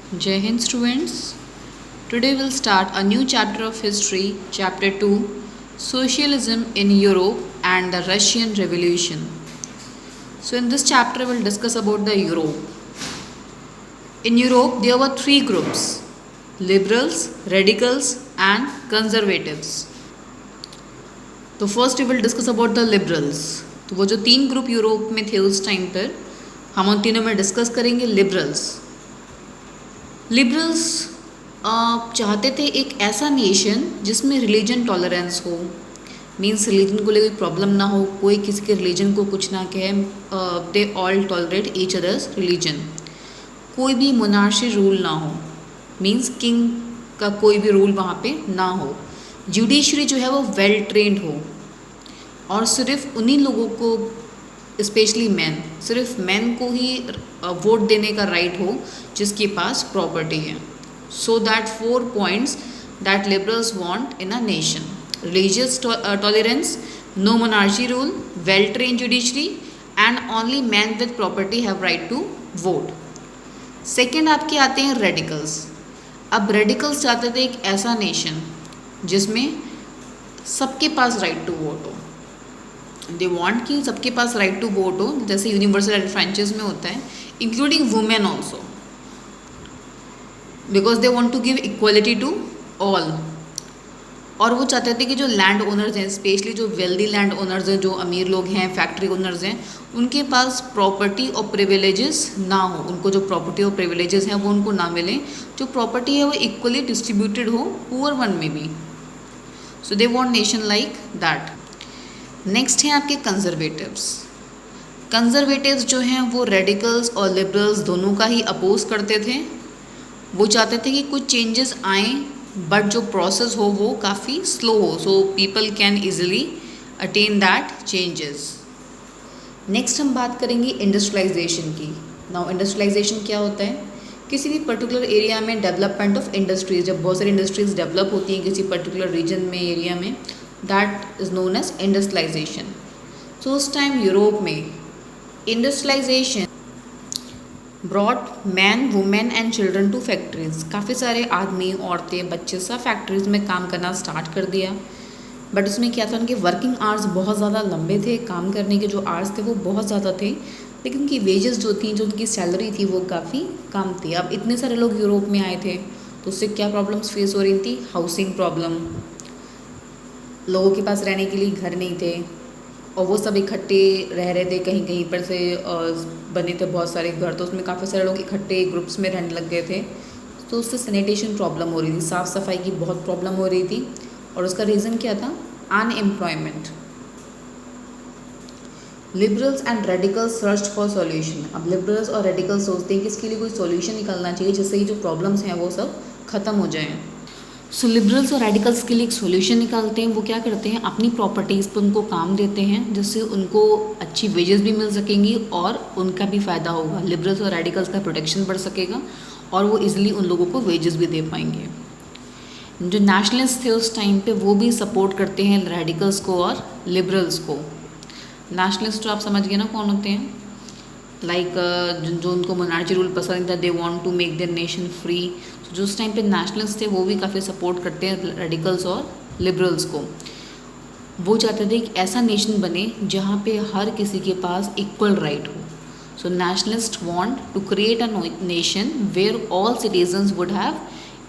Jai Hind students. Today we'll start a new chapter of history, chapter 2, Socialism in Europe and the Russian Revolution. So in this chapter we'll discuss about the Europe. In Europe there were three groups: liberals, radicals and conservatives. तो first we will discuss about the liberals. तो वो जो तीन group Europe में थे उस time पर, हम उन तीनों में डिस्कस करेंगे. लिबरल्स चाहते थे एक ऐसा नेशन जिसमें रिलीजन टॉलरेंस हो, मीन्स रिलीजन को लेकर प्रॉब्लम ना हो, कोई किसी के रिलीजन को कुछ ना कहे. They all tolerate each others religion. कोई भी मोनार्शी रूल ना हो, मीन्स किंग का कोई भी रूल वहाँ पे ना हो. जुडिशरी जो है वो वेल ट्रेंड हो, और सिर्फ उन्हीं लोगों को, स्पेशली मैन, सिर्फ मैन को ही वोट देने का राइट हो जिसके पास प्रॉपर्टी है. So that 4 points that liberals want in a nation: religious tolerance, no monarchy rule, well train judiciary and only man with property have right to vote. Second आपके आते हैं रेडिकल्स. अब रेडिकल्स चाहते थे एक ऐसा नेशन जिसमें सबके पास राइट टू वोट हो. दे वांट कि सबके पास राइट टू वोट हो, जैसे यूनिवर्सल फ्रेंचाइज में होता है, including women also, because they want to give equality to all. और वो चाहते थे कि जो लैंड ओनर्स हैं, स्पेशली जो वेल्दी लैंड ओनर्स हैं, जो अमीर लोग हैं, फैक्ट्री ओनर्स हैं, उनके पास प्रॉपर्टी और प्रिविलेजेस ना हो. उनको जो प्रॉपर्टी और प्रिविलेजेस हैं वो उनको ना मिले. जो प्रॉपर्टी है वो इक्वली डिस्ट्रीब्यूटेड हो पुअर वन में भी. So they want nation like that. Next हैं आपके कंजर्वेटिव्स. कंजर्वेटिव्स जो हैं वो रेडिकल्स और लिबरल्स दोनों का ही अपोज करते थे. वो चाहते थे कि कुछ चेंजेस आएँ, बट जो प्रोसेस हो वो काफ़ी स्लो हो, so people can easily attain that changes. Next हम बात करेंगे इंडस्ट्रियलाइजेशन की. नाउ इंडस्ट्रियलाइजेशन क्या होता है? किसी भी पर्टिकुलर एरिया में डेवलपमेंट ऑफ इंडस्ट्रीज. जब बहुत सारी इंडस्ट्रीज डेवलप होती हैं किसी पर्टिकुलर रीजन में, एरिया में, that is known as industrialisation. So उस टाइम यूरोप में industrialisation brought man, women and children to factories. काफ़ी सारे आदमी, औरतें, बच्चे सब फैक्ट्रीज में काम करना स्टार्ट कर दिया. बट उसमें क्या था, उनके वर्किंग आवर्स बहुत ज़्यादा लंबे थे. काम करने के जो आवर्स थे वो बहुत ज़्यादा थे, लेकिन उनकी वेजेस जो थी, जो उनकी सैलरी थी, वो काफ़ी कम थी. अब इतने सारे लोग यूरोप में आए थे तो उससे क्या प्रॉब्लम्स फेस हो रही थी? हाउसिंग प्रॉब्लम, लोगों के पास रहने के लिए घर नहीं थे, और वो सब इकट्ठे रह रहे थे. कहीं कहीं पर से बने थे बहुत सारे घर, तो उसमें काफ़ी सारे लोग इकट्ठे ग्रुप्स में रहने लग गए थे. तो उससे सैनिटेशन प्रॉब्लम हो रही थी, साफ़ सफाई की बहुत प्रॉब्लम हो रही थी. और उसका रीज़न क्या था? Unemployment. Liberals and radicals search for solution. अब लिबरल्स और रेडिकल्स सोचते हैं कि इसके लिए कोई सॉल्यूशन निकलना चाहिए जिससे ये जो प्रॉब्लम्स हैं वो सब ख़त्म हो जाएं. सो लिबरल्स और रेडिकल्स के लिए एक सोल्यूशन निकालते हैं. वो क्या करते हैं? अपनी प्रॉपर्टीज़ पर उनको काम देते हैं, जिससे उनको अच्छी वेजेस भी मिल सकेंगी और उनका भी फ़ायदा होगा. लिबरल्स और रेडिकल्स का प्रोटेक्शन बढ़ सकेगा और वो इजीली उन लोगों को वेजेस भी दे पाएंगे. जो नेशनलिस्ट थे उस टाइम पे वो भी सपोर्ट करते हैं रेडिकल्स को और लिबरल्स को. नेशनलिस्ट तो आप समझ गए ना कौन होते हैं? लाइक जो उनको मोनार्ची रूल पसंद था, they want to make their nation free. जो उस टाइम पे नेशनलिस्ट थे वो भी काफ़ी सपोर्ट करते हैं रेडिकल्स और लिबरल्स को. वो चाहते थे कि ऐसा नेशन बने जहाँ पे हर किसी के पास इक्वल राइट हो. So nationalist want to create a nation where all citizens would have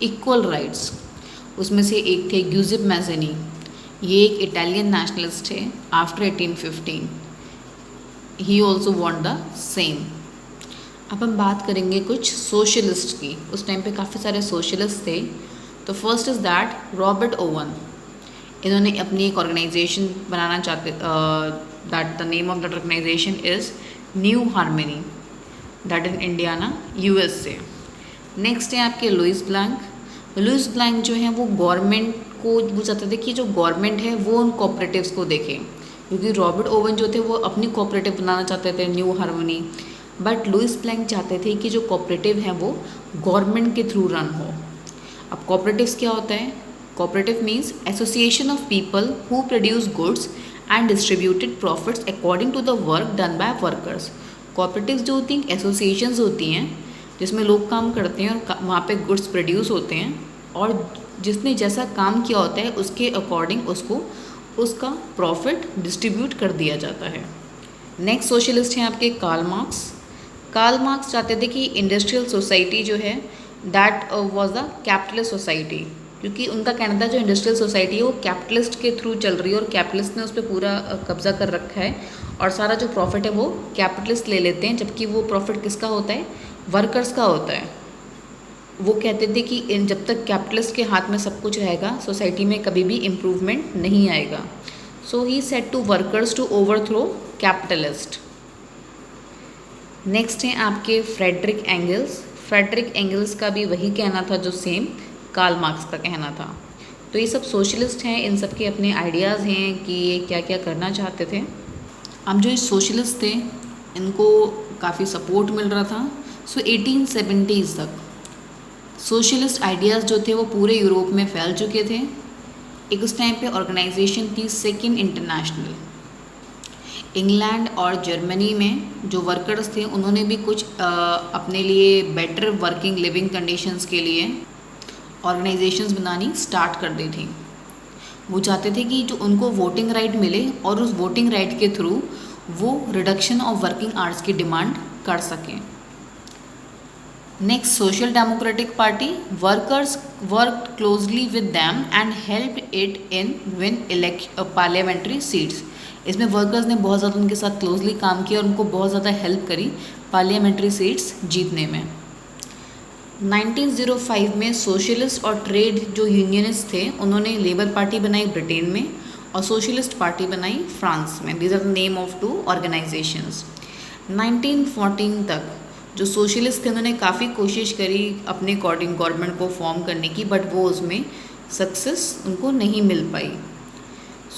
equal rights. उसमें से एक थे ग्यूजिप मैज़ेनी. ये एक इटालियन नेशनलिस्ट थे after 1815. He also want the same. अब हम बात करेंगे कुछ सोशलिस्ट की. उस टाइम पे काफ़ी सारे सोशलिस्ट थे. तो first is that Robert Owen. इन्होंने अपनी एक ऑर्गेनाइजेशन बनाना चाहते, that the name of that organisation is New Harmony, that in Indiana, USA. Next है आपके लुइस ब्लैंक. लुइस ब्लैंक जो है वो गवर्नमेंट को, वो चाहते थे कि जो गवर्नमेंट है वो उन कोऑपरेटिव्स को देखे, क्योंकि रॉबर्ट ओवन जो थे वो अपनी कोऑपरेटिव बनाना चाहते थे, New Harmony. But Louis Blanc चाहते थे कि जो कोऑपरेटिव हैं वो गवर्नमेंट के थ्रू रन हो. अब कोऑपरेटिव्स क्या होता है? Cooperative means association of people who produce goods and distributed profits according to the work done by workers. Cooperatives जो होती हैं एसोसिएशंस होती हैं जिसमें लोग काम करते हैं और वहाँ पे गुड्स प्रोड्यूस होते हैं, और जिसने जैसा काम किया होता है उसके अकॉर्डिंग उसको उसका प्रॉफिट डिस्ट्रीब्यूट कर दिया जाता है। नेक्स्ट सोशलिस्ट हैं आपके कार्ल मार्क्स। कार्ल मार्क्स चाहते थे कि इंडस्ट्रियल सोसाइटी जो है that was the capitalist society, क्योंकि उनका कहना था जो इंडस्ट्रियल सोसाइटी है वो कैपिटलिस्ट के थ्रू चल रही है और कैपिटलिस्ट ने उस पर पूरा कब्जा कर रखा है और सारा जो प्रॉफिट है वो कैपिटलिस्ट ले लेते हैं, जबकि वो प्रॉफिट किसका होता है, वर्कर्स का होता है। वो कहते थे कि जब तक कैपिटलिस्ट के हाथ में सब कुछ रहेगा सोसाइटी में कभी भी इम्प्रूवमेंट नहीं आएगा। So he said to workers to overthrow capitalist. Next हैं आपके फ्रेडरिक एंगल्स। फ्रेडरिक एंगल्स का भी वही कहना था जो सेम कार्ल मार्क्स का कहना था। तो ये सब सोशलिस्ट हैं, इन सब के अपने आइडियाज़ हैं कि ये क्या क्या करना चाहते थे। अब जो सोशलिस्ट थे इनको काफ़ी सपोर्ट मिल रहा था। सो 1870s तक सोशलिस्ट आइडियाज़ जो थे वो पूरे यूरोप में फैल चुके थे। एक उस टाइम पे ऑर्गेनाइजेशन थी सेकेंड इंटरनेशनल। इंग्लैंड और जर्मनी में जो वर्कर्स थे उन्होंने भी कुछ अपने लिए बेटर वर्किंग लिविंग कंडीशंस के लिए ऑर्गेनाइजेशंस बनानी स्टार्ट कर दी थी। वो चाहते थे कि जो उनको वोटिंग राइट मिले और उस वोटिंग राइट के थ्रू वो रिडक्शन ऑफ वर्किंग आवर्स की डिमांड कर सकें। Next social democratic party. Workers worked closely with them and helped it in win parliamentary seats. इसमें वर्कर्स ने बहुत ज़्यादा उनके साथ क्लोजली काम किया और उनको बहुत ज़्यादा हेल्प करी पार्लियामेंट्री सीट्स जीतने में। 1905 में सोशलिस्ट और ट्रेड जो यूनियनिस्ट थे उन्होंने लेबर पार्टी बनाई ब्रिटेन में और सोशलिस्ट पार्टी बनाई फ्रांस में। These are the name of two organisations. 1914 तक जो सोशलिस्ट थे उन्होंने काफ़ी कोशिश करी अपने अकॉर्डिंग गवर्नमेंट को फॉर्म करने की, बट वो उसमें सक्सेस उनको नहीं मिल पाई।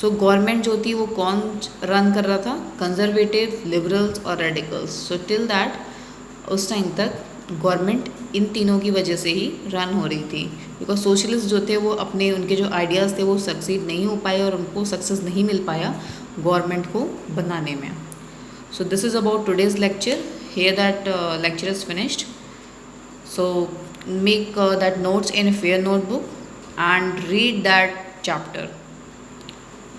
सो गवर्नमेंट जो थी वो कौन रन कर रहा था, कंजर्वेटिव, लिबरल्स और रेडिकल्स। सो टिल दैट उस टाइम तक गवर्नमेंट इन तीनों की वजह से ही रन हो रही थी, बिकॉज सोशलिस्ट जो थे वो अपने उनके जो आइडियाज़ थे वो सक्सीड नहीं हो पाए और उनको सक्सेस नहीं मिल पाया गवर्नमेंट को बनाने में। So this is about today's lecture. Here that lecture is finished. So make that notes in a fair notebook and read that chapter.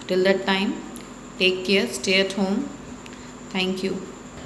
Till that time, take care, stay at home. Thank you.